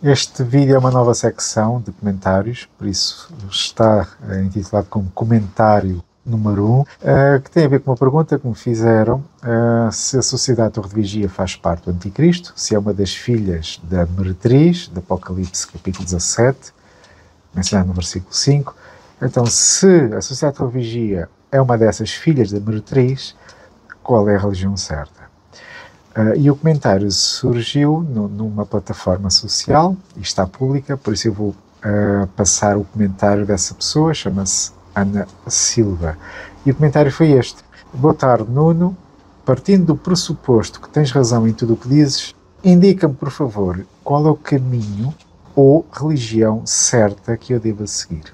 Este vídeo é uma nova secção de comentários, por isso está intitulado como comentário número 1, que tem a ver com uma pergunta que me fizeram, se a sociedade Torre de Vigia faz parte do Anticristo, se é uma das filhas da meretriz, de Apocalipse capítulo 17, mencionado no versículo 5. Então, se a sociedade Torre de Vigia é uma dessas filhas da meretriz, qual é a religião certa? E o comentário surgiu numa plataforma social, e está pública, por isso eu vou passar o comentário dessa pessoa, chama-se Ana Silva. E o comentário foi este: boa tarde, Nuno. Partindo do pressuposto que tens razão em tudo o que dizes, indica-me, por favor, qual é o caminho ou religião certa que eu deva seguir.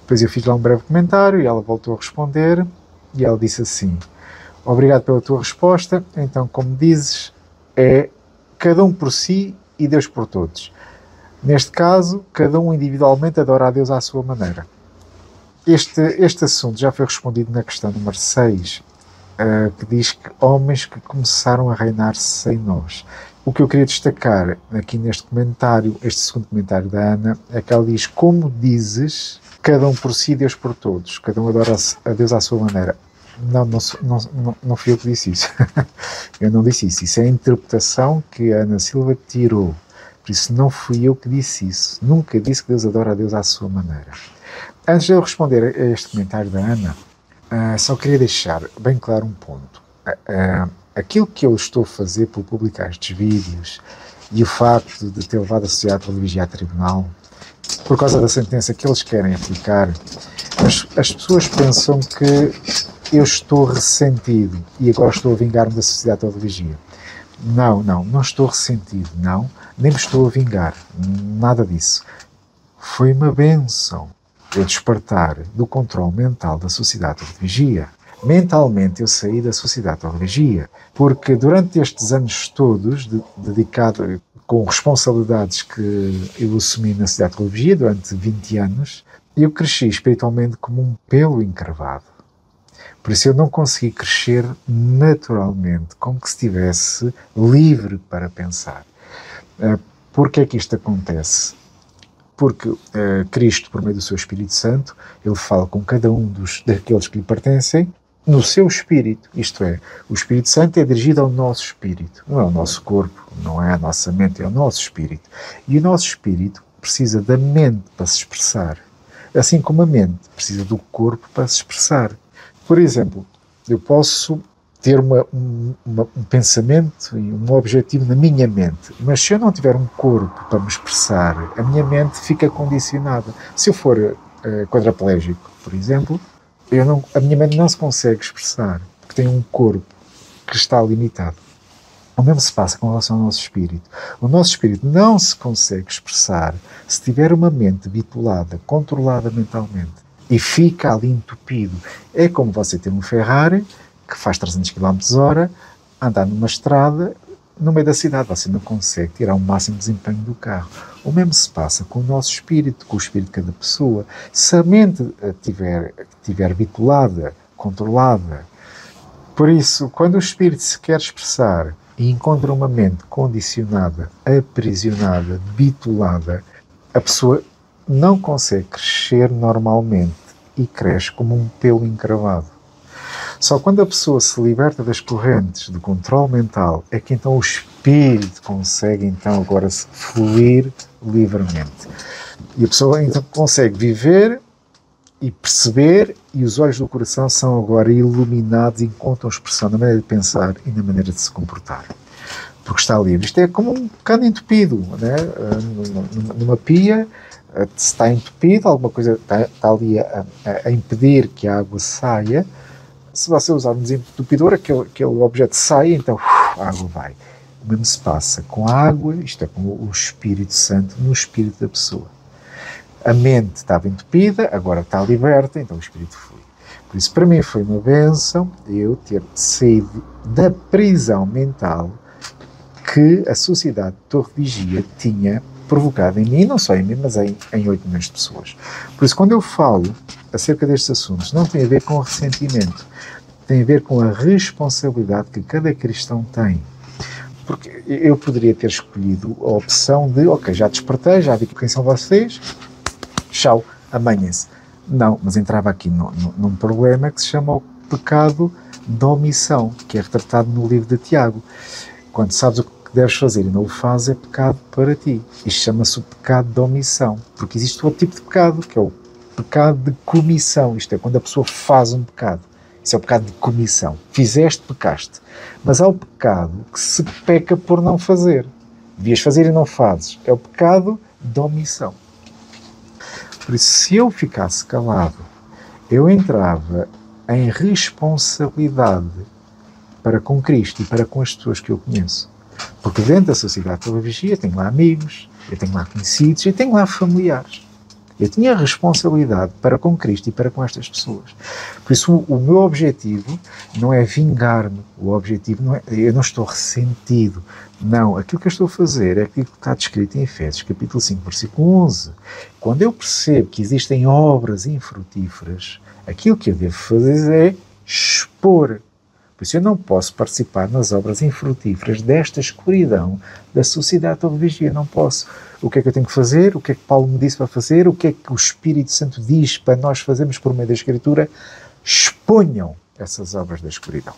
Depois eu fiz lá um breve comentário e ela voltou a responder, e ela disse assim: obrigado pela tua resposta. Então, como dizes, é cada um por si e Deus por todos. Neste caso, cada um individualmente adora a Deus à sua maneira. Este assunto já foi respondido na questão número 6, que diz que homens que começaram a reinar sem nós. O que eu queria destacar aqui neste comentário, este segundo comentário da Ana, é que ela diz: como dizes, cada um por si, Deus por todos. Cada um adora a Deus à sua maneira. Não fui eu que disse isso. Eu não disse isso. Isso é a interpretação que a Ana Silva tirou. Por isso não fui eu que disse isso. Nunca disse que Deus adora a Deus à sua maneira. Antes de eu responder a este comentário da Ana, só queria deixar bem claro um ponto. Aquilo que eu estou a fazer por publicar estes vídeos e o facto de ter levado a sociedade Torre de Vigia a tribunal, por causa da sentença que eles querem aplicar, as pessoas pensam que eu estou ressentido e agora estou a vingar-me da sociedade Torre de Vigia. Não estou ressentido, não, nem me estou a vingar, nada disso. Foi uma bênção eu despertar do controle mental da sociedade Torre de Vigia. Mentalmente eu saí da sociedade Torre de Vigia, porque durante estes anos todos dedicado com responsabilidades que eu assumi na sociedade Torre de Vigia durante 20 anos, eu cresci espiritualmente como um pelo encravado. Por isso eu não consegui crescer naturalmente, como que se estivesse livre para pensar. Porquê é que isto acontece? Porque Cristo, por meio do seu Espírito Santo, ele fala com cada um daqueles que lhe pertencem no seu espírito. Isto é, o Espírito Santo é dirigido ao nosso espírito, não é ao nosso corpo, não é a nossa mente, é ao nosso espírito. E o nosso espírito precisa da mente para se expressar, assim como a mente precisa do corpo para se expressar. Por exemplo, eu posso ter um pensamento e um objetivo na minha mente, mas se eu não tiver um corpo para me expressar, a minha mente fica condicionada. Se eu for quadraplégico, por exemplo, a minha mente não se consegue expressar, porque tem um corpo que está limitado. O mesmo se passa com relação ao nosso espírito. O nosso espírito não se consegue expressar se tiver uma mente bitolada, controlada mentalmente, e fica ali entupido. É como você ter um Ferrari que faz 300 km/h, andar numa estrada no meio da cidade. Você não consegue tirar o máximo desempenho do carro. O mesmo se passa com o nosso espírito, com o espírito de cada pessoa. Se a mente estiver bitolada, controlada. Por isso, quando o espírito se quer expressar e encontra uma mente condicionada, aprisionada, bitolada, a pessoa não consegue crescer normalmente e cresce como um pelo encravado. Só quando a pessoa se liberta das correntes do controle mental é que então o espírito consegue então agora fluir livremente. E a pessoa então consegue viver e perceber, e os olhos do coração são agora iluminados e encontram expressão na maneira de pensar e na maneira de se comportar. Porque está livre. Isto é como um cano entupido, né? Numa pia, se está entupido, alguma coisa está ali a impedir que a água saia. Se você usar um desentupidor, aquele objeto sai, então a água vai. O mesmo se passa com a água, isto é, com o Espírito Santo no espírito da pessoa. A mente estava entupida, agora está liberta, então o espírito flui. Por isso, para mim foi uma bênção eu ter saído da prisão mental que a sociedade Torre de Vigia tinha provocado em mim, não só em mim, mas em 8 milhões de pessoas. Por isso, quando eu falo acerca destes assuntos, não tem a ver com ressentimento, tem a ver com a responsabilidade que cada cristão tem. Porque eu poderia ter escolhido a opção de, ok, já despertei, já vi quem são vocês, tchau, amanhã-se. Não, mas entrava aqui num problema que se chama o pecado de omissão, que é retratado no livro de Tiago. Quando sabes o que deves fazer e não o fazes, é pecado para ti. Isto chama-se o pecado de omissão, porque existe outro tipo de pecado, que é o pecado de comissão. Isto é, quando a pessoa faz um pecado. Isso é o pecado de comissão. Fizeste, pecaste. Mas há o pecado que se peca por não fazer. Devias fazer e não fazes. É o pecado de omissão. Por isso, se eu ficasse calado, eu entrava em responsabilidade para com Cristo e para com as pessoas que eu conheço. Porque dentro da sociedade de vigia, eu tenho lá amigos, eu tenho lá conhecidos, eu tenho lá familiares. Eu tinha responsabilidade para com Cristo e para com estas pessoas. Por isso, o meu objetivo não é vingar-me. O objetivo não é... Eu não estou ressentido. Não, aquilo que eu estou a fazer é aquilo que está descrito em Efésios, capítulo 5, versículo 11. Quando eu percebo que existem obras infrutíferas, aquilo que eu devo fazer é expor. Por isso eu não posso participar nas obras infrutíferas desta escuridão da sociedade de vigia. Não posso. O que é que eu tenho que fazer? O que é que Paulo me disse para fazer? O que é que o Espírito Santo diz para nós fazermos por meio da Escritura? Exponham essas obras da escuridão.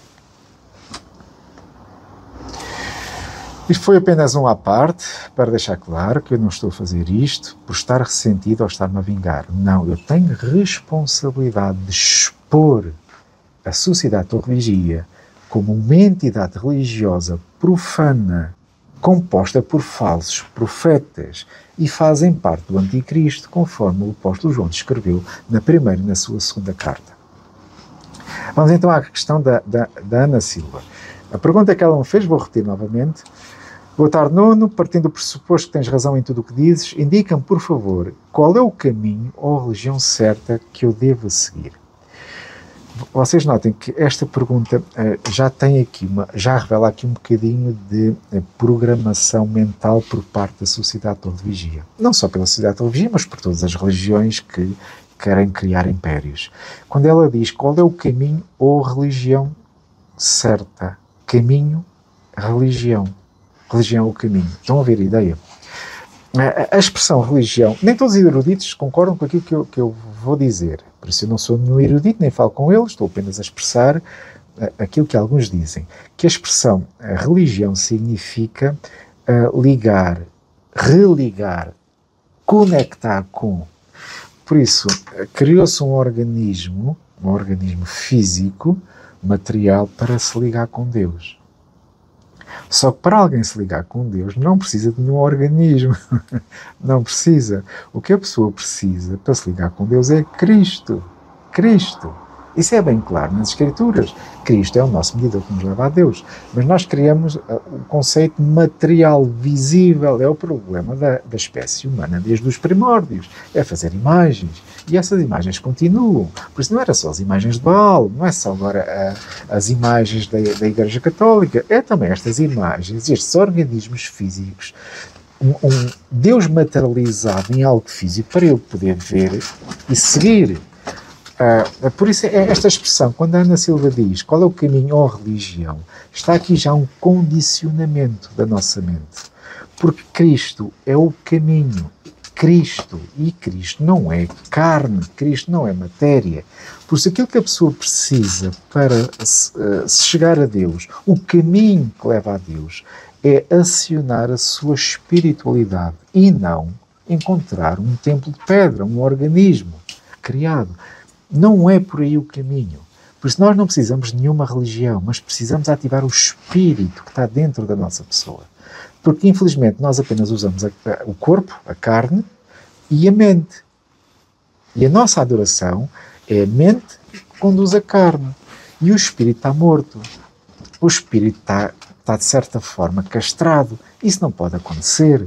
Isto foi apenas um à parte, para deixar claro que eu não estou a fazer isto por estar ressentido ou estar-me a vingar. Não, eu tenho responsabilidade de expor a sociedade de vigia como uma entidade religiosa profana, composta por falsos profetas, e fazem parte do anticristo, conforme o apóstolo João descreveu na primeira e na sua segunda carta. Vamos então à questão da Ana Silva. A pergunta que ela me fez, vou repetir novamente. Boa tarde, Nuno. Partindo do pressuposto que tens razão em tudo o que dizes, indica-me, por favor, qual é o caminho ou a religião certa que eu devo seguir? Vocês notem que esta pergunta já tem aqui já revela aqui um bocadinho de programação mental por parte da sociedade de vigia. Não só pela sociedade de vigia, mas por todas as religiões que querem criar impérios. Quando ela diz qual é o caminho ou religião certa, caminho, religião. Religião é o caminho. Estão a ver a ideia? A expressão religião, nem todos os eruditos concordam com aquilo que eu vou dizer. Por isso eu não sou nenhum erudito, nem falo com eles, estou apenas a expressar aquilo que alguns dizem. Que a expressão religião significa ligar, religar, conectar com. Por isso, criou-se um organismo físico, material, para se ligar com Deus. Só que para alguém se ligar com Deus não precisa de nenhum organismo. Não precisa. O que a pessoa precisa para se ligar com Deus é Cristo. Cristo. Isso é bem claro nas Escrituras. Cristo é o nosso medidor que nos leva a Deus. Mas nós criamos o conceito material, visível. É o problema da espécie humana desde os primórdios. É fazer imagens. E essas imagens continuam. Por isso não era só as imagens de Baal, não é só agora as imagens da Igreja Católica. É também estas imagens, estes organismos físicos, um Deus materializado em algo físico para eu poder ver e seguir. Por isso, esta expressão, quando a Ana Silva diz qual é o caminho ou religião, está aqui já um condicionamento da nossa mente. Porque Cristo é o caminho. Cristo não é carne, Cristo não é matéria. Por isso, aquilo que a pessoa precisa para se chegar a Deus, o caminho que leva a Deus, é acionar a sua espiritualidade e não encontrar um templo de pedra, um organismo criado. Não é por aí o caminho. Por isso nós não precisamos de nenhuma religião, mas precisamos ativar o espírito que está dentro da nossa pessoa. Porque infelizmente nós apenas usamos o corpo, a carne e a mente. E a nossa adoração é a mente que conduz a carne. E o espírito está morto. O espírito está de certa forma castrado. Isso não pode acontecer.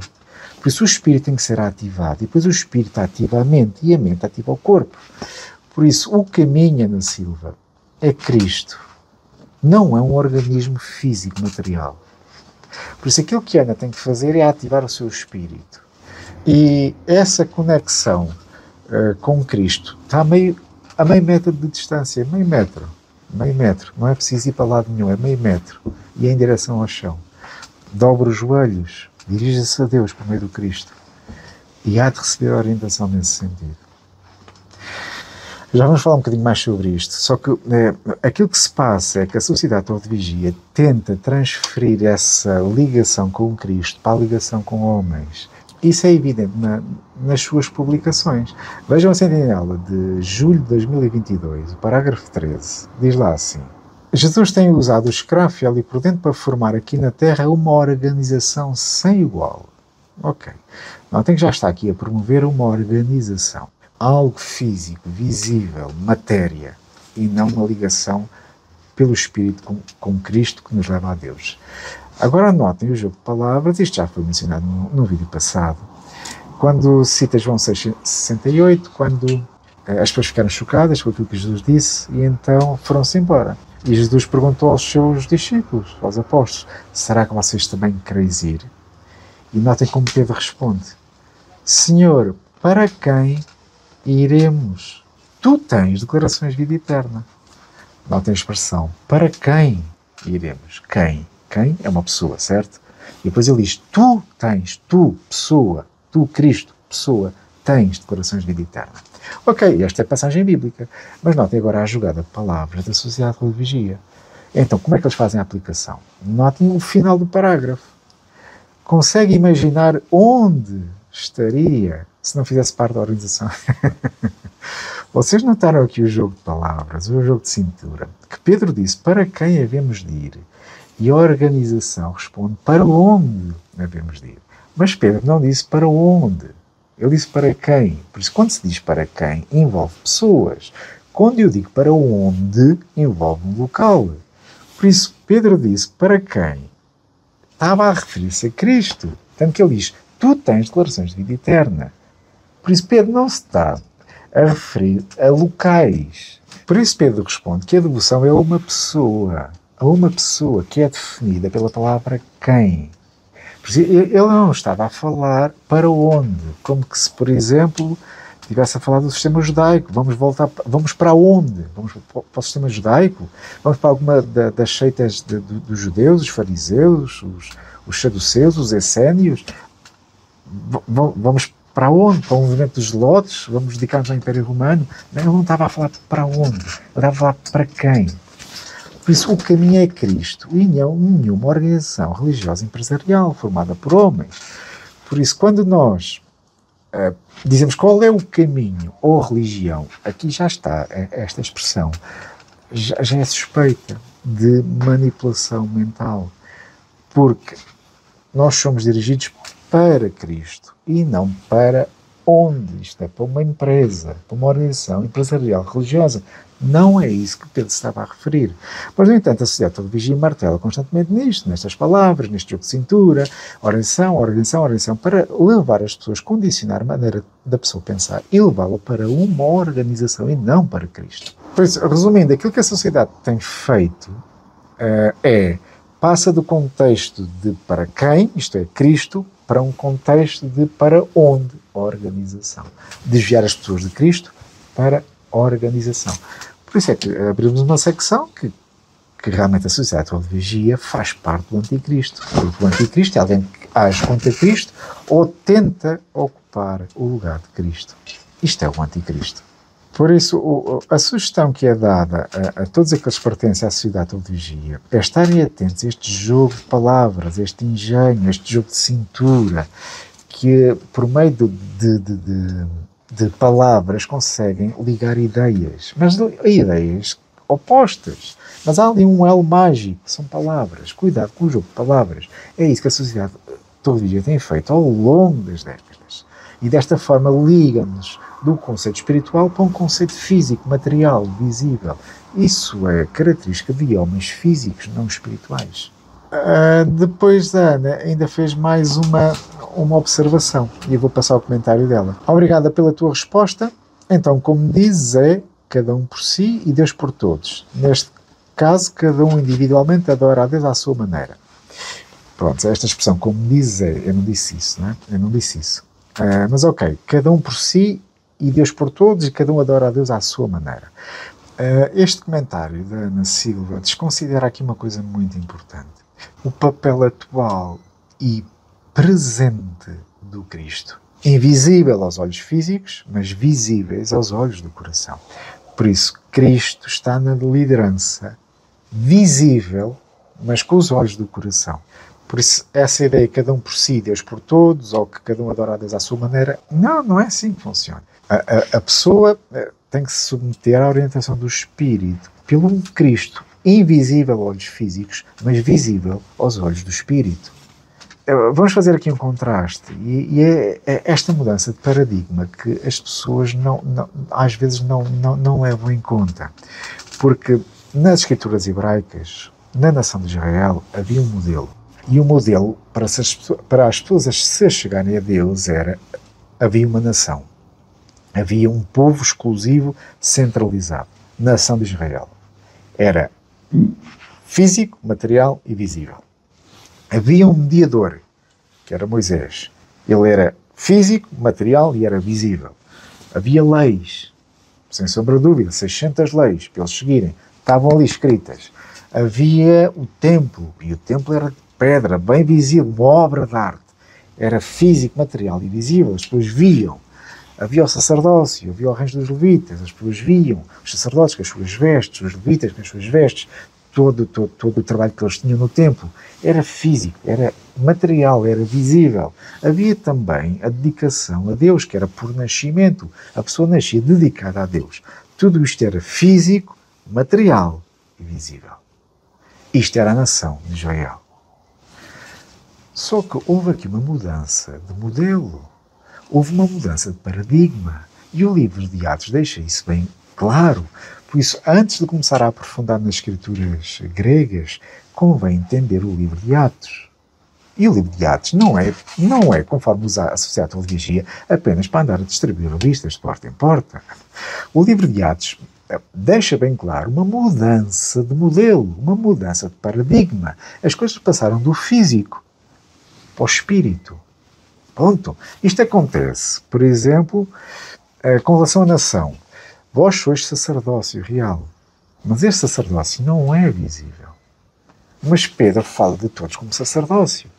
Por isso o espírito tem que ser ativado. E depois o espírito ativa a mente e a mente ativa o corpo. Por isso, o caminho, Ana Silva, é Cristo. Não é um organismo físico, material. Por isso, aquilo que a Ana tem que fazer é ativar o seu espírito. E essa conexão com Cristo está a meio metro de distância, meio metro. Não é preciso ir para lado nenhum, é meio metro. E é em direção ao chão. dobra os joelhos, dirige-se a Deus por meio do Cristo e há de receber orientação nesse sentido. Já vamos falar um bocadinho mais sobre isto, só que aquilo que se passa é que a Sociedade Torre de Vigia tenta transferir essa ligação com o Cristo para a ligação com homens. Isso é evidente nas suas publicações. Vejam a sentinela de julho de 2022, o parágrafo 13, diz lá assim: Jesus tem usado o escravo fiel e prudente para formar aqui na Terra uma organização sem igual. Ok. Notem que já está aqui a promover uma organização. Algo físico, visível, matéria, e não uma ligação pelo Espírito com Cristo que nos leva a Deus. Agora notem o jogo de palavras, isto já foi mencionado no vídeo passado, quando cita João 6,68, quando as pessoas ficaram chocadas com aquilo que Jesus disse e então foram-se embora. E Jesus perguntou aos seus discípulos, aos apóstolos: será que vocês também quereis ir? E notem como Pedro responde: Senhor, para quem iremos? Tu tens declarações de vida eterna. Notem a expressão, para quem iremos? Quem? Quem é uma pessoa, certo? E depois ele diz, tu tens, tu, pessoa, tu, Cristo, pessoa, tens declarações de vida eterna. Ok, esta é a passagem bíblica, mas notem agora a jogada de palavras da Sociedade de Vigia. Então, como é que eles fazem a aplicação? Notem o final do parágrafo. Consegue imaginar onde estaria se não fizesse parte da organização? Vocês notaram aqui o jogo de palavras, o jogo de cintura, que Pedro disse para quem havemos de ir, e a organização responde para onde havemos de ir. Mas Pedro não disse para onde, ele disse para quem. Por isso, quando se diz para quem, envolve pessoas. Quando eu digo para onde, envolve um local. Por isso, Pedro disse para quem. Estava a referir-se a Cristo. Tanto que ele diz, tu tens declarações de vida eterna. Por isso, Pedro não se está a referir a locais. Por isso, Pedro responde que a devoção é a uma pessoa que é definida pela palavra quem. Por isso, ele não estava a falar para onde, como que se, por exemplo, estivesse a falar do sistema judaico. Vamos para onde? Vamos para o sistema judaico? Vamos para alguma das seitas dos judeus, os fariseus, os saduceus, os essênios? Vamos para onde? Para o movimento dos zelotes? Vamos dedicar-nos ao Império Romano? Não, ele não estava a falar para onde, ele estava a falar para quem. Por isso, o caminho é Cristo e não nenhuma organização religiosa empresarial formada por homens. Por isso, quando nós dizemos qual é o caminho ou religião, aqui já está esta expressão, já é suspeita de manipulação mental, porque nós somos dirigidos para Cristo e não para onde. Isto é para uma empresa, para uma organização empresarial religiosa. Não é isso que Pedro estava a referir. Mas, no entanto, a Sociedade Torre de Vigia martela constantemente nisto, nestas palavras, neste jogo de cintura, organização, para levar as pessoas, condicionar a maneira da pessoa pensar e levá-la para uma organização e não para Cristo. Por isso, resumindo, aquilo que a sociedade tem feito passa do contexto de para quem, isto é, Cristo, para um contexto de para onde, organização. Desviar as pessoas de Cristo para organização. Por isso é que abrimos uma secção que realmente a Sociedade Torre de Vigia faz parte do Anticristo. Porque o Anticristo é alguém que age contra Cristo ou tenta ocupar o lugar de Cristo. Isto é o Anticristo. Por isso, a sugestão que é dada a todos aqueles que pertencem à Sociedade Torre de Vigia é estarem atentos a este jogo de palavras, este engenho, este jogo de cintura, que por meio de palavras conseguem ligar ideias, mas ideias opostas. Mas há ali um elo mágico, são palavras. Cuidado com o jogo de palavras. É isso que a Sociedade Torre de Vigia tem feito ao longo das décadas. E desta forma liga-nos do conceito espiritual para um conceito físico, material, visível. Isso é característica de homens físicos, não espirituais. Depois da Ana ainda fez mais uma observação e eu vou passar o comentário dela. Obrigada pela tua resposta. Então, como dizes, é cada um por si e Deus por todos. Neste caso, cada um individualmente adora a Deus à sua maneira. Pronto, esta expressão, como dizes, eu não disse isso, não é? Eu não disse isso. Mas ok, cada um por si e Deus por todos e cada um adora a Deus à sua maneira. Este comentário da Ana Silva desconsidera aqui uma coisa muito importante. o papel atual e presente do Cristo. Invisível aos olhos físicos, mas visíveis aos olhos do coração. Por isso, Cristo está na liderança, visível, mas com os olhos do coração. Por isso, essa ideia de cada um por si, Deus por todos, ou que cada um adora a Deus à sua maneira, não é assim que funciona. A pessoa tem que se submeter à orientação do Espírito, pelo Cristo, invisível aos olhos físicos, mas visível aos olhos do Espírito. Vamos fazer aqui um contraste, e é esta mudança de paradigma que as pessoas às vezes não levam em conta. Porque nas escrituras hebraicas, na nação de Israel, havia um modelo. E o modelo para as pessoas se chegarem a Deus havia uma nação. Havia um povo exclusivo, centralizado. Nação de Israel. Era físico, material e visível. Havia um mediador, que era Moisés. Ele era físico, material e era visível. Havia leis, sem sombra de dúvida, 600 leis para eles seguirem. Estavam ali escritas. Havia o templo, e o templo era de pedra, bem visível, uma obra de arte. Era físico, material e visível, as pessoas viam. Havia o sacerdócio, havia o reino dos levitas, as pessoas viam, os sacerdotes com as suas vestes, os levitas com as suas vestes, todo o trabalho que eles tinham no templo. Era físico, era material, era visível. Havia também a dedicação a Deus, que era por nascimento. A pessoa nascia dedicada a Deus. Tudo isto era físico, material e visível. Isto era a nação de Israel. Só que houve aqui uma mudança de modelo. Houve uma mudança de paradigma. E o livro de Atos deixa isso bem claro. Por isso, antes de começar a aprofundar nas escrituras gregas, convém entender o livro de Atos. E o livro de Atos não é conforme a Sociedade de Teologia, apenas para andar a distribuir revistas de porta em porta. O livro de Atos deixa bem claro uma mudança de modelo, uma mudança de paradigma. As coisas passaram do físico para o espírito. Ponto. Isto acontece, por exemplo, com relação à nação. Vós sois sacerdócio real, mas este sacerdócio não é visível. Mas Pedro fala de todos como sacerdócio.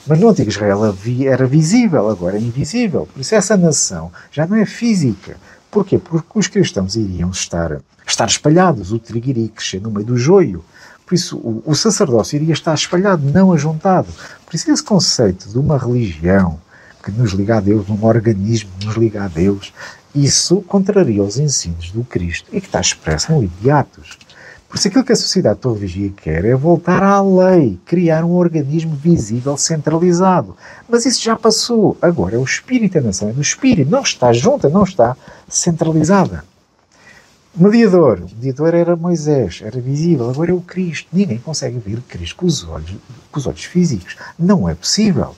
Mas no antigo Israel era visível, agora é invisível. Por isso essa nação já não é física. Porquê? Porque os cristãos iriam estar espalhados, o trigo iria crescer no meio do joio. Por isso o sacerdócio iria estar espalhado, não ajuntado. Por isso esse conceito de uma religião que nos liga a Deus, um organismo que nos liga a Deus, isso contraria os ensinos do Cristo e que está expresso no livro de Atos. Por isso aquilo que a sociedade de Teologia quer é voltar à lei, criar um organismo visível centralizado. Mas isso já passou. Agora é o Espírito, a nação é do Espírito. Não está junta, não está centralizada. O mediador era Moisés, era visível. Agora é o Cristo. Ninguém consegue ver Cristo com os olhos físicos. Não é possível.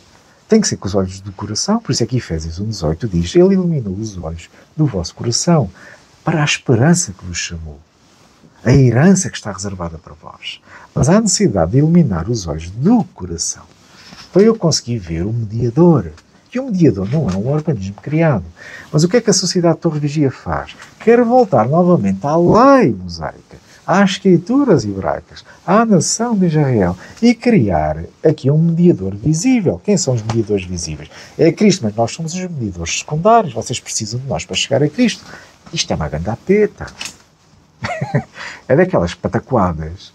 Tem que ser com os olhos do coração. Por isso é que Efésios 1,18 diz: Ele iluminou os olhos do vosso coração para a esperança que vos chamou. A herança que está reservada para vós. Mas há necessidade de iluminar os olhos do coração para eu conseguir ver o mediador. E o mediador não é um organismo criado. Mas o que é que a sociedade de Teologia faz? Quer voltar novamente à lei mosaica, às escrituras hebraicas, à nação de Israel e criar aqui um mediador visível. Quem são os mediadores visíveis? É Cristo, mas nós somos os mediadores secundários. Vocês precisam de nós para chegar a Cristo. Isto é uma grande apeta. É daquelas pataquadas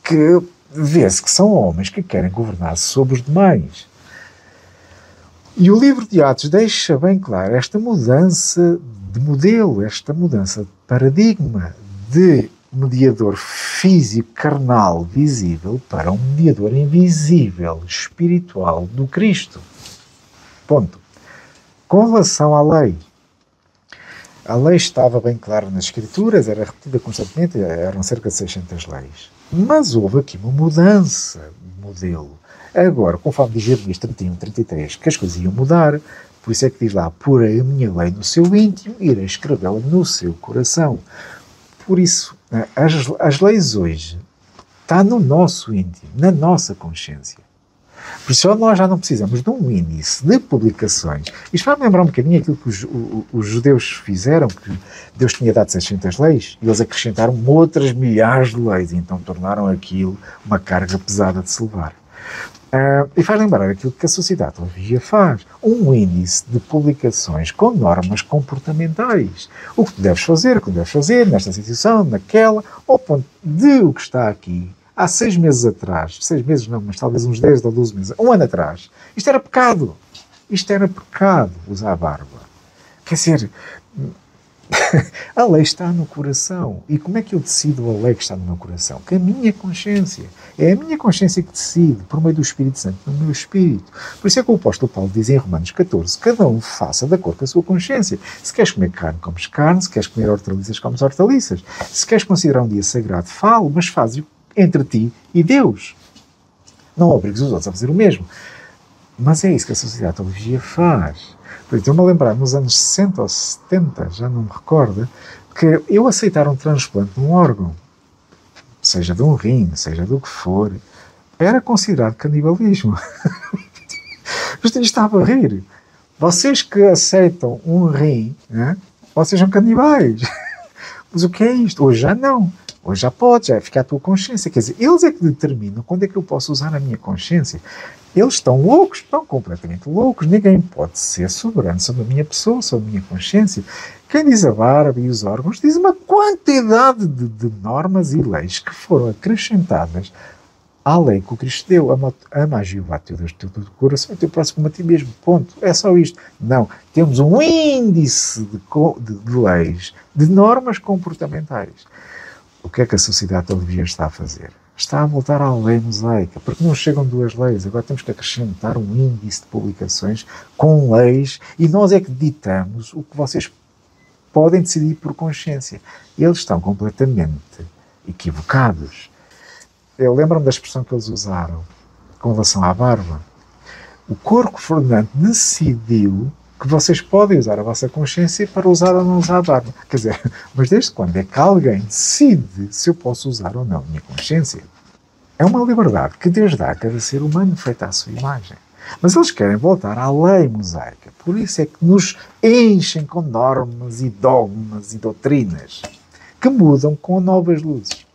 que vê-se que são homens que querem governar sobre os demais. E o livro de Atos deixa bem claro esta mudança de modelo, esta mudança de paradigma de mediador físico, carnal, visível, para um mediador invisível, espiritual do Cristo. Ponto. Com relação à lei, a lei estava bem clara nas Escrituras, era repetida constantemente, eram cerca de 600 leis. Mas houve aqui uma mudança de modelo. Agora, conforme diz Jeremias 31, 33, que as coisas iam mudar, por isso é que diz lá: porei a minha lei no seu íntimo e irei escrevê-la no seu coração. Por isso, as leis hoje estão no nosso íntimo, na nossa consciência. Por isso nós já não precisamos de um índice de publicações. Isto vai lembrar um bocadinho aquilo que os judeus fizeram, que Deus tinha dado 600 leis, e eles acrescentaram outras milhares de leis, e então tornaram aquilo uma carga pesada de se levar. E faz lembrar aquilo que a sociedade hoje em dia faz. Um índice de publicações com normas comportamentais. O que tu deves fazer, o que tu deves fazer, nesta situação, naquela, ao ponto de o que está aqui, há 6 meses atrás, 6 meses não, mas talvez uns 10 ou 12 meses, um ano atrás, isto era pecado. Isto era pecado, usar a barba. Quer dizer, a lei está no coração. E como é que eu decido a lei que está no meu coração? Com a minha consciência. É a minha consciência que decide, por meio do Espírito Santo, no meu espírito. Por isso é que o apóstolo Paulo diz em Romanos 14, cada um faça de acordo com a sua consciência. Se queres comer carne, comes carne. Se queres comer hortaliças, comes hortaliças. Se queres considerar um dia sagrado, falo, mas faz-o entre ti e Deus. Não obrigues os outros a fazer o mesmo. Mas é isso que a sociedade hoje em dia faz. Estou-me a lembrar, nos anos 60 ou 70, já não me recordo, que eu aceitar um transplante de um órgão, seja de um rim, seja do que for, era considerado canibalismo. Isto estava a rir. Vocês que aceitam um rim, né, vocês são canibais. Mas o que é isto? Hoje já não. Hoje já pode, já fica a tua consciência. Quer dizer, eles é que determinam quando é que eu posso usar a minha consciência. Eles estão loucos, estão completamente loucos. Ninguém pode ser soberano sobre a minha pessoa, sobre a minha consciência. Quem diz a barba e os órgãos diz uma quantidade de normas e leis que foram acrescentadas à lei que o Cristo deu. Ama a Jeová, teu Deus, teu coração e teu próximo como a ti mesmo. Ponto. É só isto. Não. Temos um índice de leis, de normas comportamentais. O que é que a sociedade hoje em dia está a fazer? Está a voltar à lei mosaica, porque não chegam 2 leis, agora temos que acrescentar um índice de publicações com leis e nós é que ditamos o que vocês podem decidir por consciência. Eles estão completamente equivocados. Eu lembro-me da expressão que eles usaram com relação à barba. O corpo governante decidiu que vocês podem usar a vossa consciência para usar ou não usar a barba. Quer dizer, mas desde quando é que alguém decide se eu posso usar ou não a minha consciência? É uma liberdade que Deus dá a cada ser humano feita à sua imagem. Mas eles querem voltar à lei mosaica. Por isso é que nos enchem com normas e dogmas e doutrinas que mudam com novas luzes.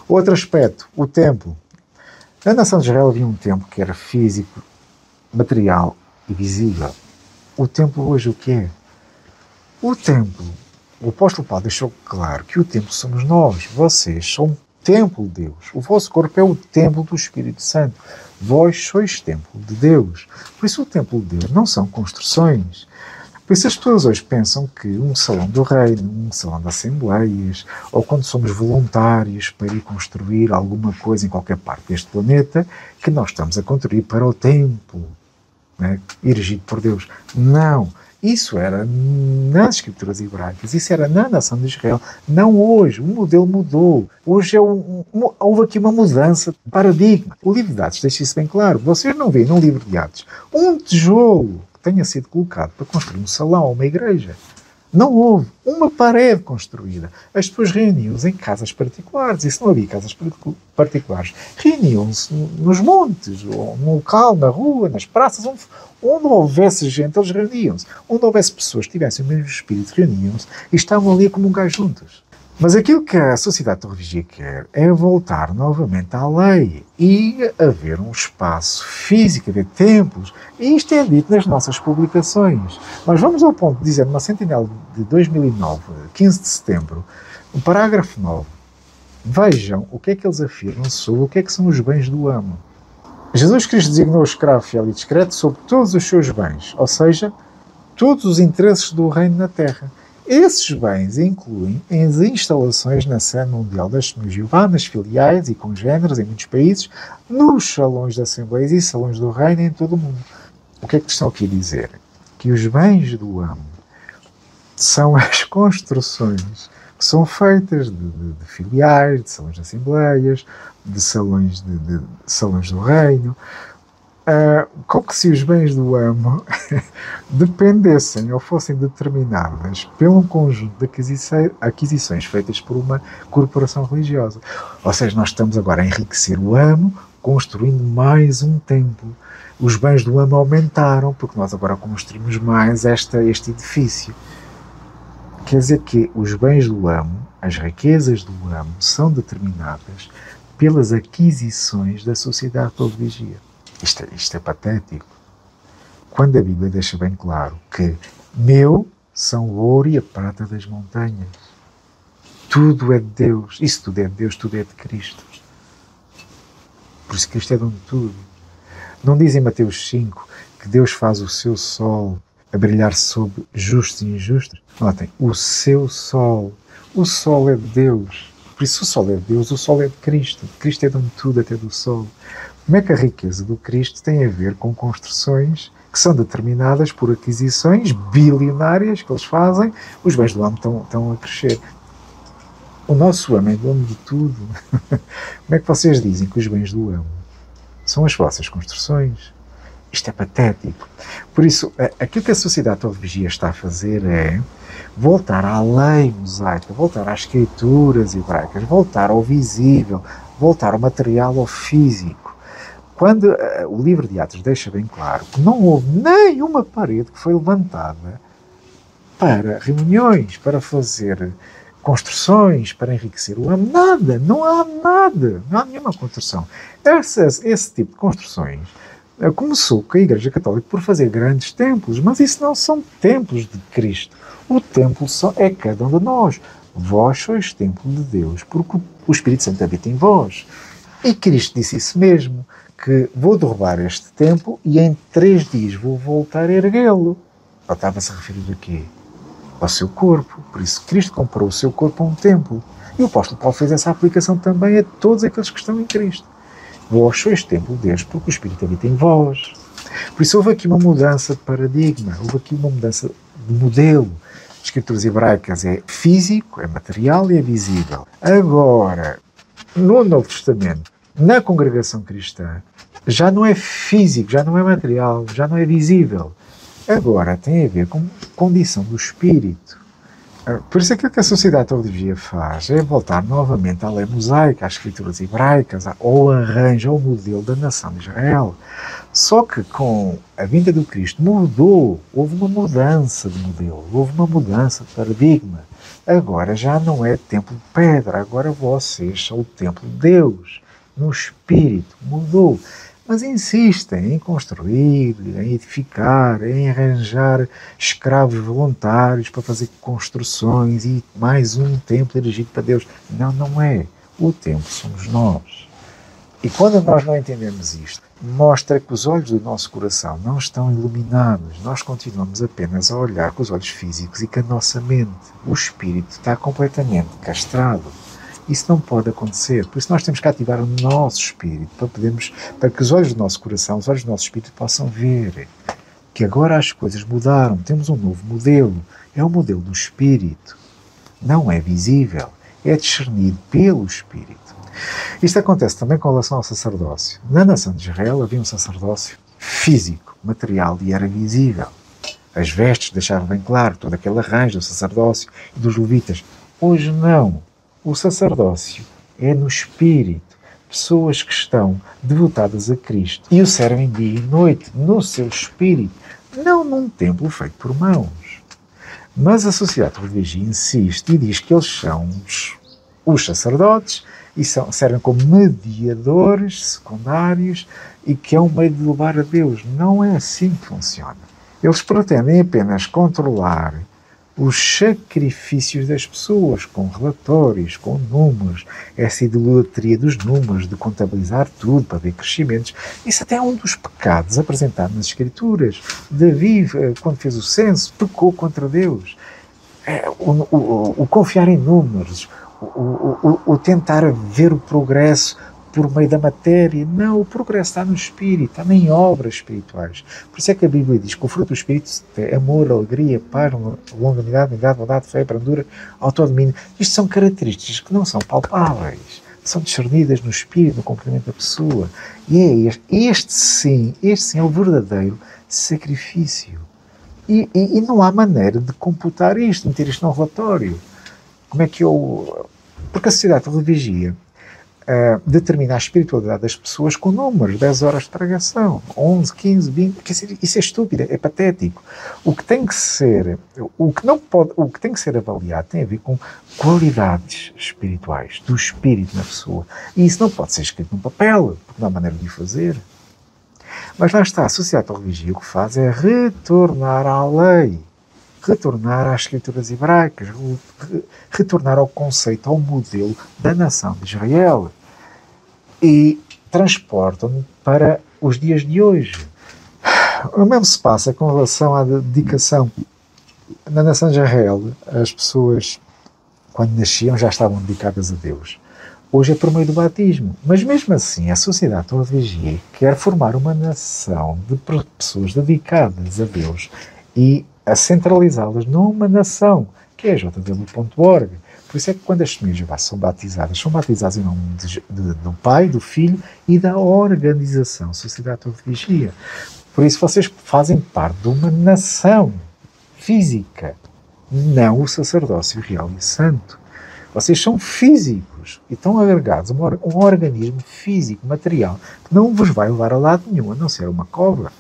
Outro aspecto, o templo. Na nação de Israel havia um templo que era físico, material e visível. O templo hoje o que é? O templo, o apóstolo Paulo deixou claro que o templo somos nós, vocês são o templo de Deus. O vosso corpo é o templo do Espírito Santo. Vós sois templo de Deus. Por isso o templo de Deus não são construções. Por isso as pessoas hoje pensam que um salão do reino, um salão de assembleias, ou quando somos voluntários para ir construir alguma coisa em qualquer parte deste planeta, que nós estamos a contribuir para o templo, né, erigido por Deus. Não. Isso era nas escrituras hebraicas, isso era na nação de Israel. Não hoje. O modelo mudou. Hoje houve aqui uma mudança de paradigma. O livro de Atos deixa isso bem claro. Vocês não veem no livro de Atos um tijolo que tenha sido colocado para construir um salão ou uma igreja. Não houve uma parede construída. As pessoas reuniam-se em casas particulares, e se não havia casas particulares, reuniam-se nos montes, ou no local, na rua, nas praças, onde houvesse gente, eles reuniam-se. Onde houvesse pessoas que tivessem o mesmo espírito, reuniam-se e estavam ali a comungar juntos. Mas aquilo que a sociedade religiosa quer é voltar novamente à lei e haver um espaço físico, haver templos. E isto é dito nas nossas publicações. Mas vamos ao ponto de dizer, numa sentinela de 2009, 15 de setembro, no parágrafo 9, vejam o que é que eles afirmam sobre o que é que são os bens do amo. Jesus Cristo designou o escravo fiel e discreto sobre todos os seus bens, ou seja, todos os interesses do reino na terra. Esses bens incluem as instalações na sede mundial das Testemunhas de Jeová, nas filiais e congêneres em muitos países, nos salões de assembleias e salões do reino em todo o mundo. O que é que estão aqui a dizer? Que os bens do amo são as construções que são feitas de filiais, de salões de assembleias, de salões do reino, como que se os bens do amo dependessem ou fossem determinadas pelo conjunto de aquisições feitas por uma corporação religiosa. Ou seja, nós estamos agora a enriquecer o amo, construindo mais um templo. Os bens do amo aumentaram, porque nós agora construímos mais este edifício. Quer dizer que os bens do amo, as riquezas do amo, são determinadas pelas aquisições da sociedade pela vigia. Isto é patético. Quando a Bíblia deixa bem claro que meu são o ouro e a prata das montanhas. Tudo é de Deus. Isso tudo é de Deus, tudo é de Cristo. Por isso Cristo é dono de tudo. Não diz em Mateus 5 que Deus faz o seu sol a brilhar sobre justos e injustos? Notem, o seu sol. O sol é de Deus. Por isso o sol é de Deus, o sol é de Cristo. Cristo é dono de tudo, até do sol. Como é que a riqueza do Cristo tem a ver com construções que são determinadas por aquisições bilionárias que eles fazem? Os bens do homem estão a crescer. O nosso homem é dono de tudo. Como é que vocês dizem que os bens do homem são as vossas construções? Isto é patético. Por isso, aquilo que a sociedade de vigia está a fazer é voltar à lei mosaica, voltar às escrituras hebraicas, voltar ao visível, voltar ao material, ao físico. Quando o livro de Atos deixa bem claro que não houve nenhuma parede que foi levantada para reuniões, para fazer construções, para enriquecer o homem, nada, não há nada, não há nenhuma construção. Esse tipo de construções começou com a Igreja Católica por fazer grandes templos, mas isso não são templos de Cristo. O templo é cada um de nós. Vós sois templo de Deus, porque o Espírito Santo habita em vós. E Cristo disse isso mesmo, que vou derrubar este templo e em 3 dias vou voltar a erguê-lo. Ele estava-se a referir a quê? Ao seu corpo. Por isso Cristo comparou o seu corpo a um templo. E o apóstolo Paulo fez essa aplicação também a todos aqueles que estão em Cristo. Vós sois templo de Deus, porque o Espírito habita em vós. Por isso houve aqui uma mudança de paradigma, houve aqui uma mudança de modelo. As escrituras hebraicas é físico, é material e é visível. Agora, no Novo Testamento, na congregação cristã, já não é físico, já não é material, já não é visível. Agora tem a ver com condição do espírito. Por isso aquilo que a sociedade de vigia faz é voltar novamente à lei mosaica, às escrituras hebraicas, ao arranjo, ao modelo da nação de Israel. Só que com a vinda do Cristo mudou, houve uma mudança de modelo, houve uma mudança de paradigma. Agora já não é templo de pedra, agora vocês são o templo de Deus, no espírito, mudou. Mas insistem em construir, em edificar, em arranjar escravos voluntários para fazer construções e mais um templo erigido para Deus. Não, não é. O templo somos nós. E quando nós não entendemos isto, mostra que os olhos do nosso coração não estão iluminados. Nós continuamos apenas a olhar com os olhos físicos e com a nossa mente. O espírito está completamente castrado. Isso não pode acontecer. Por isso nós temos que ativar o nosso espírito para que os olhos do nosso coração, os olhos do nosso espírito possam ver que agora as coisas mudaram. Temos um novo modelo. É o modelo do espírito. Não é visível. É discernido pelo espírito. Isto acontece também com relação ao sacerdócio. Na nação de Israel havia um sacerdócio físico, material e era visível. As vestes deixavam bem claro todo aquele arranjo do sacerdócio e dos levitas. Hoje não. O sacerdócio é no espírito, pessoas que estão devotadas a Cristo e o servem dia e noite no seu espírito, não num templo feito por mãos. Mas a sociedade religiosa insiste e diz que eles são os sacerdotes e servem como mediadores secundários e que é um meio de levar a Deus. Não é assim que funciona. Eles pretendem apenas controlar os sacrifícios das pessoas, com relatórios, com números, essa idolatria dos números, de contabilizar tudo para ver crescimentos. Isso até é um dos pecados apresentados nas Escrituras. Davi, quando fez o censo, pecou contra Deus. O confiar em números, o tentar ver o progresso por meio da matéria. Não, o progresso está no espírito, está em obras espirituais. Por isso é que a Bíblia diz que o fruto do espírito é amor, alegria, paz, longanimidade, bondade, bondade, fé, brandura, autodomínio. Isto são características que não são palpáveis, são discernidas no espírito, no comportamento da pessoa. E é este sim é o verdadeiro sacrifício. E não há maneira de computar isto, meter isto num relatório. Como é que porque a sociedade de vigia determina a espiritualidade das pessoas com números, 10 horas de pregação, 11, 15, 20, quer dizer, isso é estúpido, é patético. O que tem que ser, o que não pode, o que tem que ser avaliado tem a ver com qualidades espirituais, do espírito na pessoa. E isso não pode ser escrito num papel, porque não há maneira de o fazer. Mas lá está, a sociedade da religião o que faz é retornar à lei, retornar às escrituras hebraicas, retornar ao conceito, ao modelo da nação de Israel. E transportam-no para os dias de hoje. O mesmo se passa com relação à dedicação. Na nação de Israel, as pessoas, quando nasciam, já estavam dedicadas a Deus. Hoje é por meio do batismo. Mas mesmo assim, a sociedade religiosa quer formar uma nação de pessoas dedicadas a Deus e a centralizá-las numa nação, que é a JW.org. Por isso é que quando as famílias são batizadas em nome do Pai, do Filho e da organização, Sociedade Religiosa. Por isso vocês fazem parte de uma nação física, não o sacerdócio real e santo. Vocês são físicos e estão agregados a um organismo físico, material, que não vos vai levar a lado nenhum, a não ser uma cobra.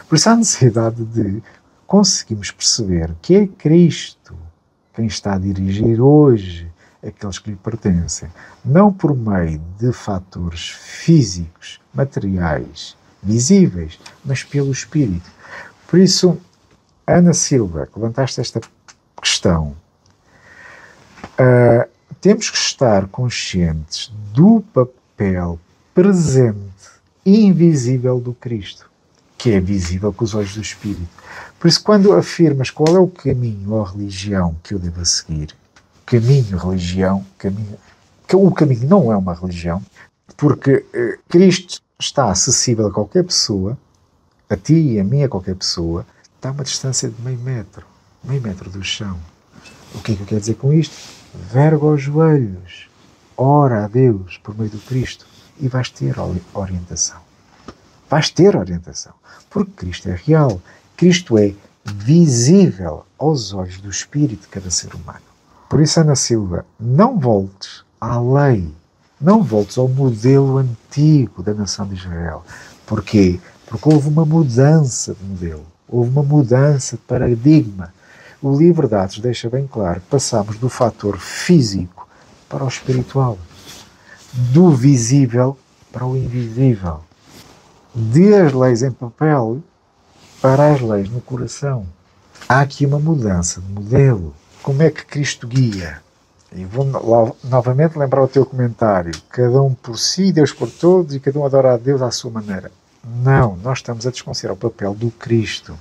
Por isso há necessidade de conseguirmos perceber que é Cristo quem está a dirigir hoje aqueles que lhe pertencem, não por meio de fatores físicos, materiais, visíveis, mas pelo Espírito. Por isso, Ana Silva, que levantaste esta questão, temos que estar conscientes do papel presente e invisível do Cristo, que é visível com os olhos do Espírito. Por isso, quando afirmas qual é o caminho ou a religião que eu devo seguir, caminho, religião, o caminho não é uma religião, porque Cristo está acessível a qualquer pessoa, a ti e a mim, a qualquer pessoa, está a uma distância de meio metro do chão. O que é que eu quero dizer com isto? Verga aos joelhos, ora a Deus por meio do Cristo e vais ter orientação. Vais ter orientação, porque Cristo é real. Cristo é visível aos olhos do espírito de cada ser humano. Por isso, Ana Silva, não voltes à lei, não voltes ao modelo antigo da nação de Israel. Porquê? Porque houve uma mudança de modelo, houve uma mudança de paradigma. O livro de Atos deixa bem claro que passamos do fator físico para o espiritual, do visível para o invisível, das leis em papel para as leis no coração. Há aqui uma mudança de modelo. Como é que Cristo guia? E vou novamente lembrar o teu comentário. Cada um por si, Deus por todos, e cada um adora a Deus à sua maneira. Não, nós estamos a desconsiderar o papel do Cristo.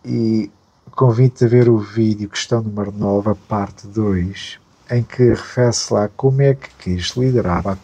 E convido-te a ver o vídeo, questão número 9, a parte 2, em que refere-se lá como é que Cristo liderava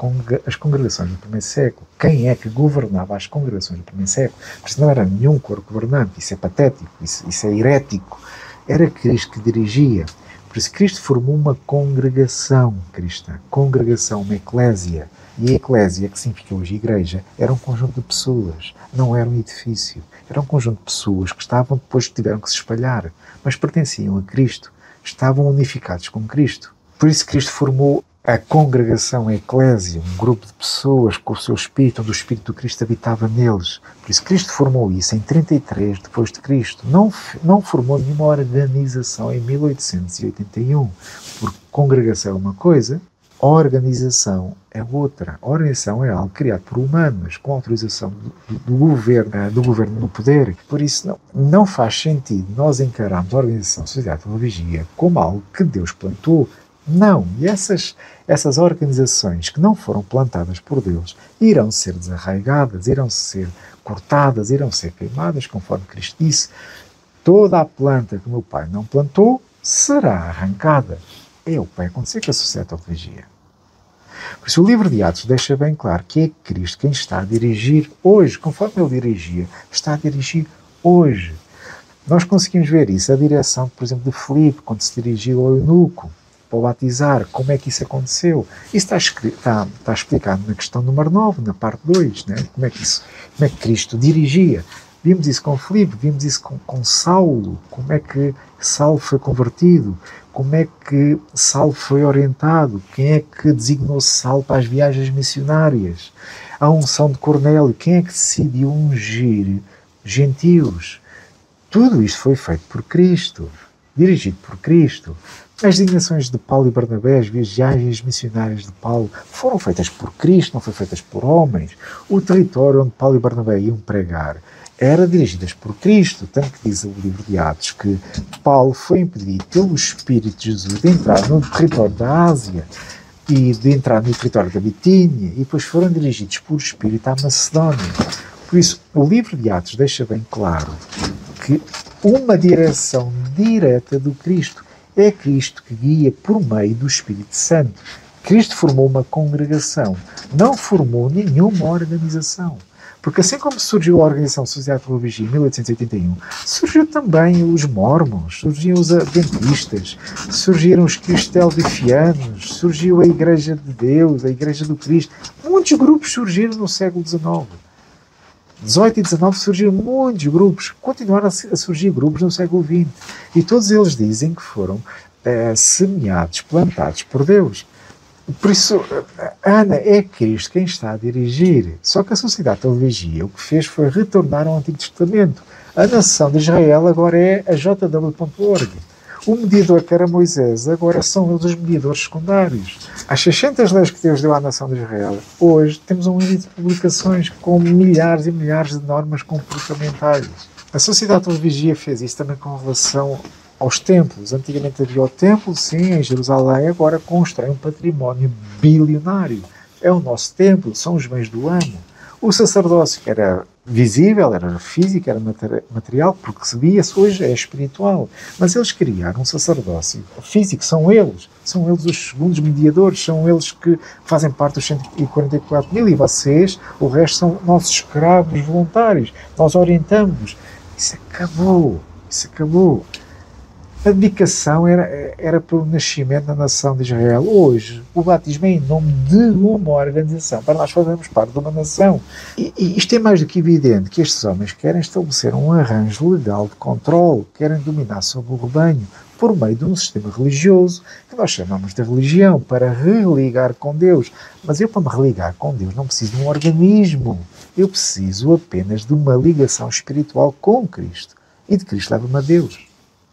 as congregações do primeiro século. Quem é que governava as congregações do primeiro século? Porque isso não era nenhum coro governante, isso é patético, isso é herético. Era Cristo que dirigia. Por isso Cristo formou uma congregação cristã, congregação, uma eclésia. E a eclésia, que significa hoje igreja, era um conjunto de pessoas, não era um edifício. Era um conjunto de pessoas que depois tiveram que se espalhar, mas pertenciam a Cristo, estavam unificados com Cristo. Por isso Cristo formou a congregação, a eclésia, um grupo de pessoas com o seu espírito, onde o espírito do Cristo habitava neles. Por isso Cristo formou isso em 33 depois de Cristo. Não formou nenhuma organização em 1881, porque congregação é uma coisa, organização é outra. A organização é algo criado por humanos, com autorização do governo no poder. Por isso não faz sentido nós encararmos a organização da sociedade da vigia como algo que Deus plantou. Não, e essas organizações que não foram plantadas por Deus irão ser desarraigadas, irão ser cortadas, irão ser queimadas, conforme Cristo disse. Toda a planta que o meu Pai não plantou será arrancada. É o que vai acontecer com a sociedade religiosa. Por isso o livro de Atos deixa bem claro que é Cristo quem está a dirigir hoje, conforme ele dirigia, está a dirigir hoje. Nós conseguimos ver isso, a direção, por exemplo, de Filipe, quando se dirigiu ao eunuco, para o batizar, como é que isso aconteceu. Isso está explicado na questão número 9, na parte 2, né? Como é que Cristo dirigia Vimos isso com Filipe, vimos isso com Saulo, como é que Saulo foi convertido, como é que Saulo foi orientado, quem é que designou Saulo para as viagens missionárias, a unção de Cornélio, quem é que decidiu ungir gentios. Tudo isto foi feito por Cristo, dirigido por Cristo. As designações de Paulo e Barnabé, as viagens missionárias de Paulo, foram feitas por Cristo, não foram feitas por homens. O território onde Paulo e Barnabé iam pregar era dirigidas por Cristo, tanto que diz o livro de Atos que Paulo foi impedido pelo Espírito de Jesus de entrar no território da Ásia e de entrar no território da Bitínia, e depois foram dirigidos por Espírito à Macedónia. Por isso, o livro de Atos deixa bem claro que uma direção direta do Cristo. É Cristo que guia por meio do Espírito Santo. Cristo formou uma congregação, não formou nenhuma organização. Porque assim como surgiu a Organização Sociedade de Teologia em 1881, surgiu também os mormons, surgiram os adventistas, surgiram os cristo-delvifianos, surgiu a Igreja de Deus, a Igreja do Cristo. Muitos grupos surgiram no século XIX. 18 e 19 surgiram muitos grupos, continuaram a surgir grupos no século XX, e todos eles dizem que foram semeados, plantados por Deus. Por isso, Ana, é Cristo quem está a dirigir. Só que a Sociedade de Teologia o que fez foi retornar ao Antigo Testamento. A nação de Israel agora é a jw.org. O mediador que era Moisés, agora são eles os mediadores secundários. As 600 leis que Deus deu à nação de Israel, hoje temos um índice de publicações com milhares e milhares de normas comportamentais. A Sociedade de Teologia fez isso também com relação aos templos. Antigamente havia o templo, sim, em Jerusalém, agora constrói um património bilionário. É o nosso templo, são os bens do amo. O sacerdócio era visível, era físico, era material, porque se via-se, hoje é espiritual. Mas eles criaram um sacerdócio físico, são eles os segundos mediadores, são eles que fazem parte dos 144 mil, e vocês, o resto, são nossos escravos voluntários. Nós orientamos. Isso acabou. A dedicação era pelo nascimento da nação de Israel. Hoje, o batismo é em nome de uma organização, para nós fazermos parte de uma nação. E isto é mais do que evidente que estes homens querem estabelecer um arranjo legal de controle, querem dominar sobre o rebanho por meio de um sistema religioso, que nós chamamos de religião, para religar com Deus. Mas eu, para me religar com Deus, não preciso de um organismo. Eu preciso apenas de uma ligação espiritual com Cristo. E de Cristo leva-me a Deus.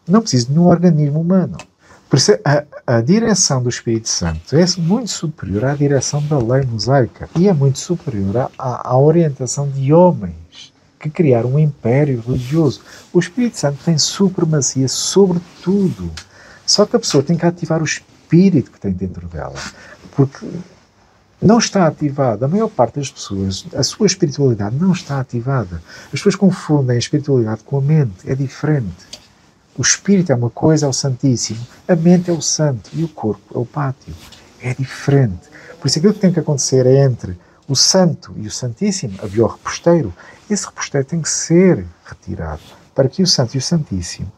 Não preciso de nenhum organismo humano. Por isso, a direção do Espírito Santo é muito superior à direção da lei mosaica e é muito superior à orientação de homens que criaram um império religioso. O Espírito Santo tem supremacia sobre tudo. Só que a pessoa tem que ativar o espírito que tem dentro dela. Porque não está ativada. A maior parte das pessoas, a sua espiritualidade não está ativada. As pessoas confundem a espiritualidade com a mente. É diferente. O espírito é uma coisa, é o Santíssimo. A mente é o Santo e o corpo é o pátio. É diferente. Por isso aquilo que tem que acontecer é entre o Santo e o Santíssimo, havia o reposteiro. Esse reposteiro tem que ser retirado para que o Santo e o Santíssimo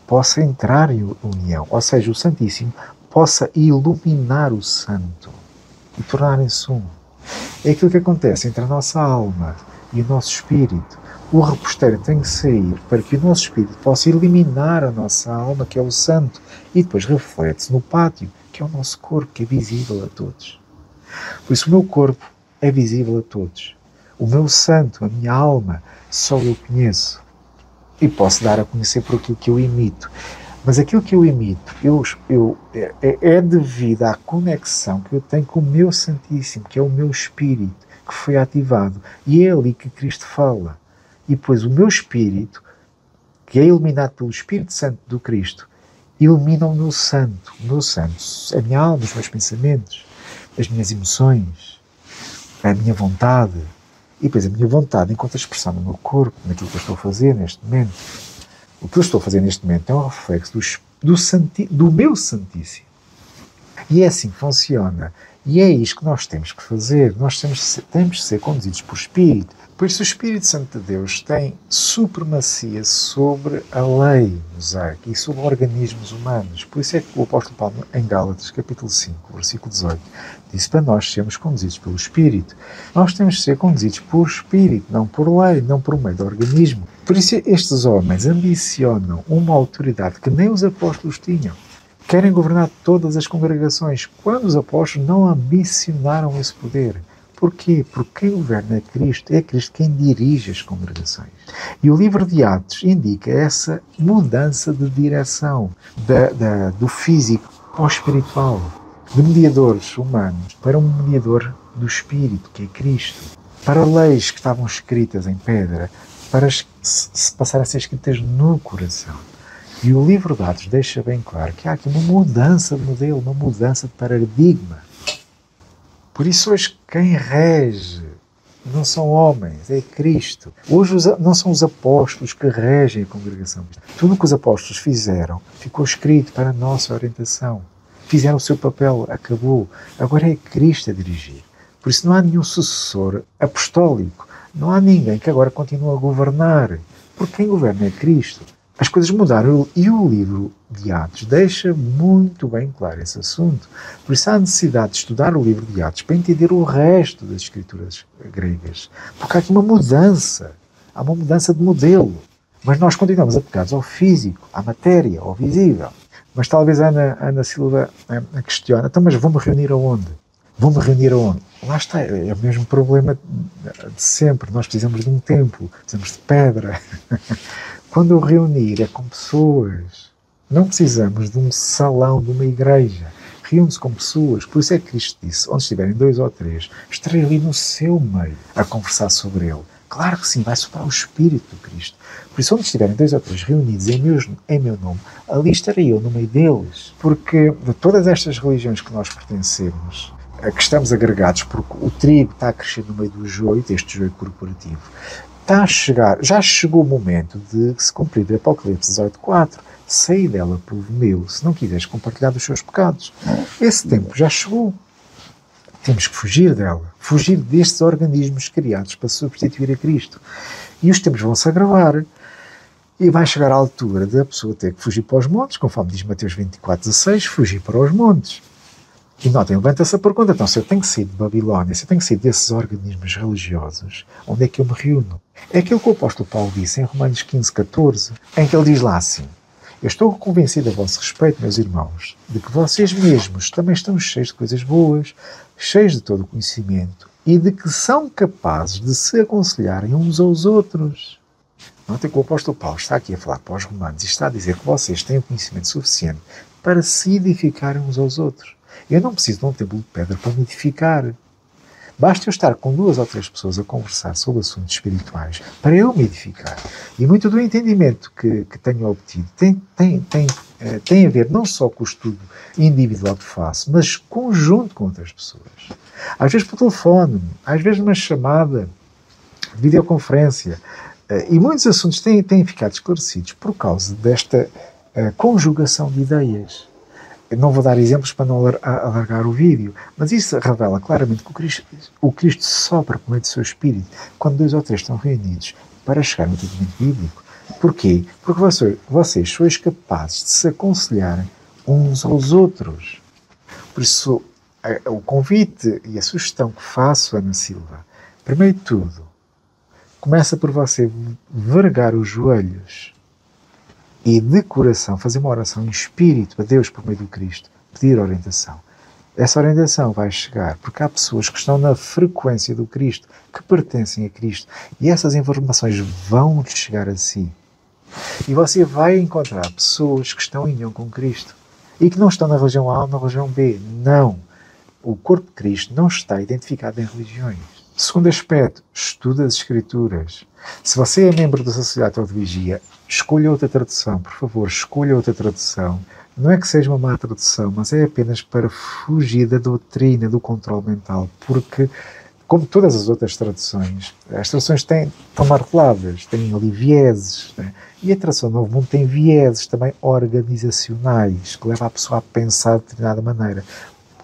possam entrar em união. Ou seja, o Santíssimo possa iluminar o Santo e tornarem-se um. É aquilo que acontece entre a nossa alma e o nosso espírito. O reposteiro tem que sair para que o nosso espírito possa eliminar a nossa alma, que é o santo, e depois reflete-se no pátio, que é o nosso corpo, que é visível a todos. Por isso o meu corpo é visível a todos. O meu santo, a minha alma, só eu conheço. E posso dar a conhecer por aquilo que eu imito. Mas aquilo que eu imito é devido à conexão que eu tenho com o meu Santíssimo, que é o meu espírito, que foi ativado. E é ali que Cristo fala. E depois o meu espírito, que é iluminado pelo Espírito Santo do Cristo, ilumina o meu santo, a minha alma, os meus pensamentos, as minhas emoções, a minha vontade. E depois a minha vontade encontra expressão no meu corpo, naquilo que eu estou a fazer neste momento. O que eu estou a fazer neste momento é um reflexo do meu Santíssimo. E é assim que funciona. E é isto que nós temos que fazer. Nós temos que ser conduzidos por Espírito. Por isso o Espírito Santo de Deus tem supremacia sobre a lei mosaica e sobre organismos humanos. Por isso é que o apóstolo Paulo, em Gálatas, capítulo 5, versículo 18, disse para nós sermos conduzidos pelo Espírito. Nós temos de ser conduzidos por Espírito, não por lei, não por meio do organismo. Por isso estes homens ambicionam uma autoridade que nem os apóstolos tinham. Querem governar todas as congregações, quando os apóstolos não ambicionaram esse poder. Porquê? Porque quem governa é Cristo quem dirige as congregações. E o livro de Atos indica essa mudança de direção do físico ao espiritual, de mediadores humanos para um mediador do Espírito, que é Cristo, para leis que estavam escritas em pedra, para se passarem a ser escritas no coração. E o livro de Atos deixa bem claro que há aqui uma mudança de modelo, uma mudança de paradigma. Por isso hoje quem rege não são homens, é Cristo. Hoje não são os apóstolos que regem a congregação. Tudo o que os apóstolos fizeram ficou escrito para a nossa orientação. Fizeram o seu papel, acabou. Agora é Cristo a dirigir. Por isso não há nenhum sucessor apostólico. Não há ninguém que agora continue a governar. Porque quem governa é Cristo. As coisas mudaram e o livro de Atos deixa muito bem claro esse assunto. Por isso há necessidade de estudar o livro de Atos para entender o resto das escrituras gregas. Porque há aqui uma mudança. Há uma mudança de modelo. Mas nós continuamos apegados ao físico, à matéria, ao visível. Mas talvez a Ana Silva questiona, então mas vou-me reunir aonde? Vou-me reunir aonde? Lá está, é o mesmo problema de sempre. Nós precisamos de um templo, precisamos de pedra. Quando eu reunir é com pessoas. Não precisamos de um salão, de uma igreja. Reúne-se com pessoas. Por isso é que Cristo disse, onde estiverem 2 ou 3, estarei ali no seu meio a conversar sobre ele. Claro que sim, vai soprar o Espírito do Cristo. Por isso, onde estiverem 2 ou 3 reunidos em meu nome, ali estarei eu no meio deles. Porque de todas estas religiões que nós pertencemos, a que estamos agregados, porque o trigo está a crescer no meio do joio, deste joio corporativo, está a chegar, já chegou o momento de se cumprir o Apocalipse 18:4. Saí dela, povo meu, se não quiseres compartilhar dos seus pecados. Esse tempo já chegou. Temos que fugir dela. Fugir destes organismos criados para substituir a Cristo. E os tempos vão se agravar. E vai chegar a altura da pessoa ter que fugir para os montes, conforme diz Mateus 24:16, fugir para os montes. E notem, levanta-se a pergunta, então, se eu tenho que sair de Babilónia, se eu tenho que sair desses organismos religiosos, onde é que eu me reúno? É aquilo que o apóstolo Paulo disse em Romanos 15:14, em que ele diz lá assim, eu estou convencido a vosso respeito, meus irmãos, de que vocês mesmos também estão cheios de coisas boas, cheios de todo o conhecimento, e de que são capazes de se aconselharem uns aos outros. Notem que o apóstolo Paulo está aqui a falar para os romanos e está a dizer que vocês têm o conhecimento suficiente para se edificarem uns aos outros. Eu não preciso de um templo de pedra para me edificar. Basta eu estar com 2 ou 3 pessoas a conversar sobre assuntos espirituais para eu me edificar. E muito do entendimento que tenho obtido tem a ver não só com o estudo individual que faço, mas conjunto com outras pessoas. Às vezes por telefone, às vezes numa chamada, videoconferência. E muitos assuntos têm ficado esclarecidos por causa desta conjugação de ideias. Eu não vou dar exemplos para não alargar o vídeo, mas isso revela claramente que o Cristo sopra por meio do seu Espírito quando 2 ou 3 estão reunidos para chegar no entendimento bíblico. Porquê? Porque vocês sois capazes de se aconselharem uns aos outros. Por isso, o convite e a sugestão que faço, Ana Silva, primeiro de tudo, começa por você vergar os joelhos e de coração fazer uma oração em espírito a Deus por meio do Cristo, pedir orientação. Essa orientação vai chegar porque há pessoas que estão na frequência do Cristo, que pertencem a Cristo, e essas informações vão chegar a si. E você vai encontrar pessoas que estão em união com Cristo e que não estão na religião A ou na religião B. Não. O corpo de Cristo não está identificado em religiões. Segundo aspecto, estuda as Escrituras. Se você é membro da Sociedade de Vigia, escolha outra tradução, por favor, escolha outra tradução. Não é que seja uma má tradução, mas é apenas para fugir da doutrina, do controle mental, porque, como todas as outras traduções, as traduções estão marteladas, têm ali vieses, né? E a tradução Novo Mundo tem vieses também organizacionais, que levam a pessoa a pensar de determinada maneira.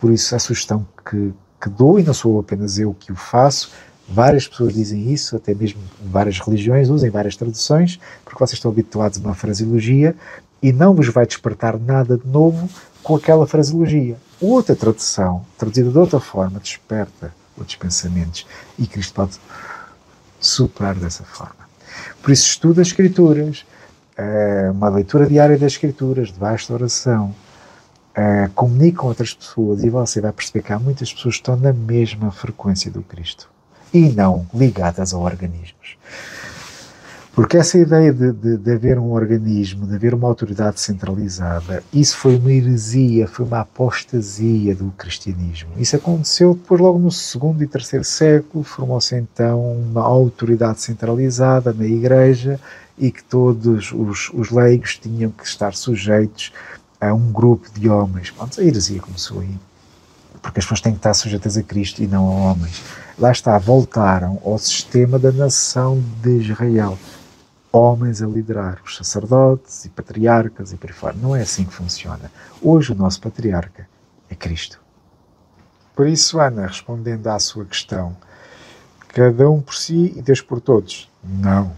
por isso a sugestão que dou, e não sou apenas eu que o faço, várias pessoas dizem isso, até mesmo várias religiões usem várias traduções, porque vocês estão habituados a uma fraseologia e não vos vai despertar nada de novo com aquela fraseologia. Outra tradução, traduzida de outra forma, desperta outros pensamentos e Cristo pode superar dessa forma. Por isso, estuda as Escrituras, uma leitura diária das Escrituras, debaixo da oração, comunica com outras pessoas e você vai perceber que há muitas pessoas que estão na mesma frequência do Cristo e não ligadas a organismos. Porque essa ideia de haver um organismo, de haver uma autoridade centralizada, isso foi uma heresia, foi uma apostasia do cristianismo. Isso aconteceu depois, logo no segundo e terceiro século, formou-se então uma autoridade centralizada na Igreja e que todos os leigos tinham que estar sujeitos a um grupo de homens. Pronto, a heresia começou aí, porque as pessoas têm que estar sujeitas a Cristo e não a homens. Lá está, voltaram ao sistema da nação de Israel. Homens a liderar, os sacerdotes e patriarcas e por aí fora. Não é assim que funciona. Hoje o nosso patriarca é Cristo. Por isso, Ana, respondendo à sua questão, cada um por si e Deus por todos. Não.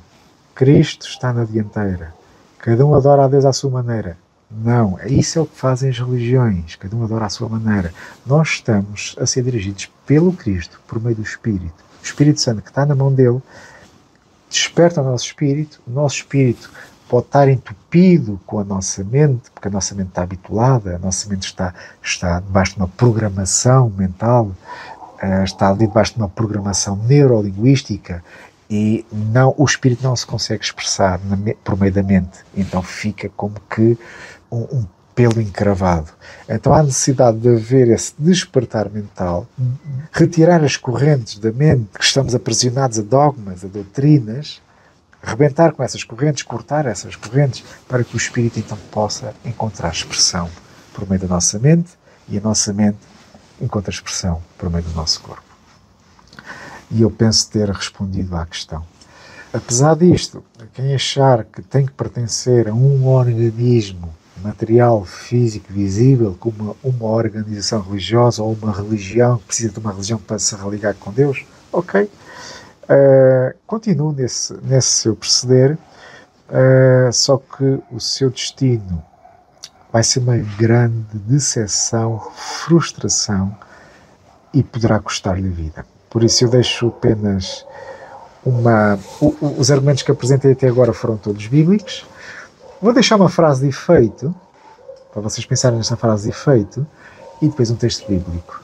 Cristo está na dianteira. Cada um adora a Deus à sua maneira. Não. Isso é o que fazem as religiões. Cada um adora à sua maneira. Nós estamos a ser dirigidos pelo Cristo, por meio do Espírito. O Espírito Santo que está na mão dele desperta o nosso espírito pode estar entupido com a nossa mente, porque a nossa mente está habituada, a nossa mente está debaixo de uma programação mental, está ali debaixo de uma programação neurolinguística e o espírito não se consegue expressar por meio da mente, então fica como que um pelo encravado. Então há necessidade de haver esse despertar mental, retirar as correntes da mente, que estamos aprisionados a dogmas, a doutrinas, rebentar com essas correntes, cortar essas correntes, para que o espírito então possa encontrar expressão por meio da nossa mente e a nossa mente encontra expressão por meio do nosso corpo. E eu penso ter respondido à questão. Apesar disto, quem achar que tem que pertencer a um organismo material, físico, visível, como uma organização religiosa ou uma religião, que precisa de uma religião para se religar com Deus, ok. Continue nesse seu proceder, só que o seu destino vai ser uma grande decepção, frustração e poderá custar-lhe a vida. Por isso eu deixo apenas os argumentos que apresentei até agora foram todos bíblicos. Vou deixar uma frase de efeito, para vocês pensarem nesta frase de efeito, e depois um texto bíblico.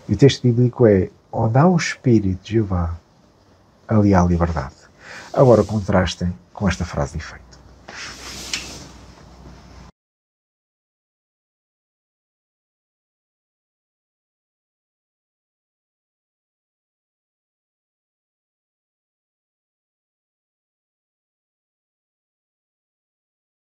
E o texto bíblico é: onde há o Espírito de Jeová, ali há a liberdade. Agora contrastem com esta frase de efeito.